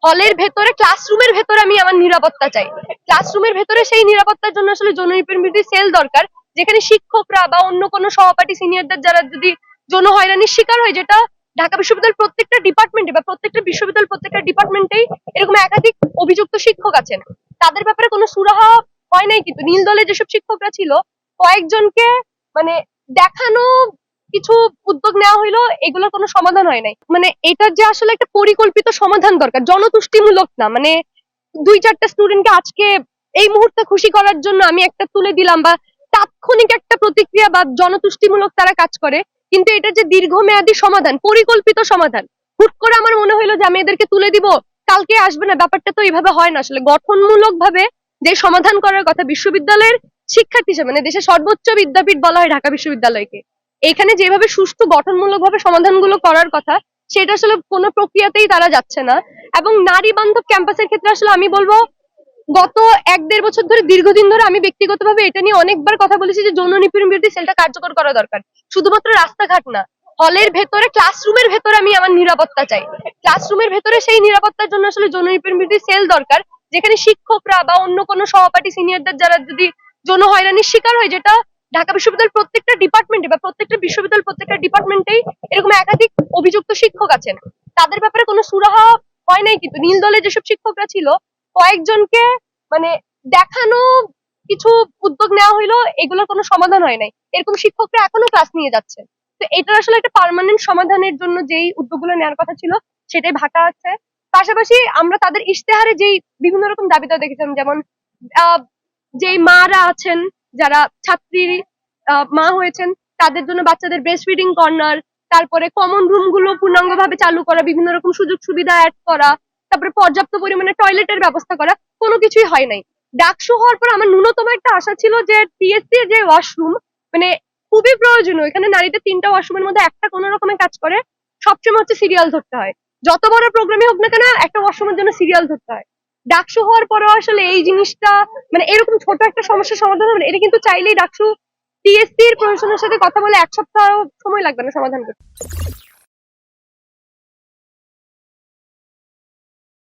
হলের ভেতরে ক্লাসরুমের ভেতরে আমি আমার নিরাপত্তা চাই। ক্লাসরুমের ভেতরে সেই নিরাপত্তার জন্য আসলে যৌন নিপীড়ন সেল দরকার, যেখানে শিক্ষকরা বা অন্য কোনো সহপাঠী সিনিয়রদের যারা যদি যৌন হয়রানির শিকার হয়, যেটা ঢাকা বিশ্ববিদ্যালয়ের প্রত্যেকটা ডিপার্টমেন্টে বা প্রত্যেকটা বিশ্ববিদ্যালয়ের প্রত্যেকটা ডিপার্টমেন্টেই এরকম একাধিক অভিযুক্ত শিক্ষক আছেন। তাদের ব্যাপারে কোনো সুরাহা হয় নাই, কিন্তু নীল দলে যেসব শিক্ষকরা ছিল কয়েকজনকে মানে দেখানো কিছু উদ্যোগ নেওয়া হইলো, এগুলোর কোনো সমাধান হয় নাই। মানে এটার যে আসলে একটা পরিকল্পিত সমাধান দরকার, জনতুষ্টিমূলক না। মানে 2-4টা স্টুডেন্টকে আজকে এই মুহূর্তে খুশি করার জন্য আমি একটা তুলে দিলাম, বা তাৎক্ষণিক একটা প্রতিক্রিয়া বা জনতুষ্টিমূলক তারা কাজ করে, কিন্তু এটা যে দীর্ঘমেয়াদী সমাধান, পরিকল্পিত সমাধান, হুট করে আমার মনে হইলো যে আমি এদেরকে তুলে দিব কালকে আসবে না, ব্যাপারটা তো এইভাবে হয় না। আসলে গঠনমূলক ভাবে যে সমাধান করার কথা, বিশ্ববিদ্যালয়ের শিক্ষার্থী হিসেবে মানে দেশের সর্বোচ্চ বিদ্যাপীঠ বলা হয় ঢাকা বিশ্ববিদ্যালয়কে, এখানে যেভাবে সুষ্ঠু গঠনমূলক ভাবে সমাধানগুলো করার কথা সেটা আসলে কোনো প্রক্রিয়াতেই তারা যাচ্ছে না। এবং নারী বান্ধব ক্যাম্পাসের ক্ষেত্রে আসলে আমি বলবো, গত 1-1.5 বছর ধরে, দীর্ঘদিন ধরে আমি ব্যক্তিগতভাবে এটা নিয়ে অনেকবার কথা বলেছি যে যৌন নিপীড়ন বিরোধী সেলটা কার্যকর করা দরকার। শুধুমাত্র রাস্তাঘাট না, হলের ভেতরে ক্লাসরুমের ভেতরে আমি আমার নিরাপত্তা চাই। ক্লাসরুমের ভেতরে সেই নিরাপত্তার জন্য আসলে যৌন নিপীড়ন বিরোধী সেল দরকার, যেখানে শিক্ষকরা বা অন্য কোনো সহপাঠী সিনিয়রদের যারা যদি যৌন হয়রানির শিকার হয়, যেটা ঢাকা বিশ্ববিদ্যালয়ের প্রত্যেকটা ডিপার্টমেন্টে বা প্রত্যেকটা বিশ্ববিদ্যালয়ের প্রত্যেকটা ডিপার্টমেন্টেই এরকম একাধিক অভিযুক্ত শিক্ষক আছেন। তাদের ব্যাপারে কোনো সুরাহা হয় নাই, কিন্তু নীল দলে যেসব শিক্ষকরা ছিল কয়েকজনকে মানে দেখানো কিছু উদ্যোগ নেওয়া হইলো, এগুলোর কোনো সমাধান হয় নাই। এরকম শিক্ষকরা এখনো ক্লাস নিয়ে যাচ্ছে। তো এটার আসলে একটা পার্মানেন্ট সমাধানের জন্য যেই উদ্যোগগুলো নেওয়ার কথা ছিল সেটাই ভাটা আছে। পাশাপাশি আমরা তাদের ইশতেহারে যেই বিভিন্ন রকম দাবি দাওয়া দেখেছিলাম, যেমন যেই মারা আছেন, যারা ছাত্রী মা হয়েছেন, তাদের জন্য বাচ্চাদের ব্রেস্ট ফিডিং কর্নার, তারপরে কমন রুম গুলো পূর্ণাঙ্গভাবে চালু করা, বিভিন্ন রকম সুযোগ সুবিধা অ্যাড করা, তারপরে পর্যাপ্ত পরিমাণে টয়লেটের ব্যবস্থা করা, কোনো কিছুই হয় নাই। ডাকসু হওয়ার পর আমার ন্যূনতম একটা আশা ছিল যে টিএসসি এর যে ওয়াশরুম, মানে খুবই প্রয়োজনীয়, এখানে নারীদের 3টা ওয়াশরুমের মধ্যে একটা কোনো রকমের কাজ করে, সবসময় হচ্ছে সিরিয়াল ধরতে হয়। যত বড় প্রোগ্রামই হোক না কেন, একটা ওয়াশরুমের জন্য সিরিয়াল ধরতে হয়। ডাকসু হওয়ার পরেও আসলে এই জিনিসটা মানে এরকম ছোট একটা সমস্যার সমাধান হবে না। এটা কিন্তু চাইলেই ডাকসু টিএসসি এর প্রশাসনের সাথে কথা বলে 1 সপ্তাহ সময় লাগবে না সমাধান করতে।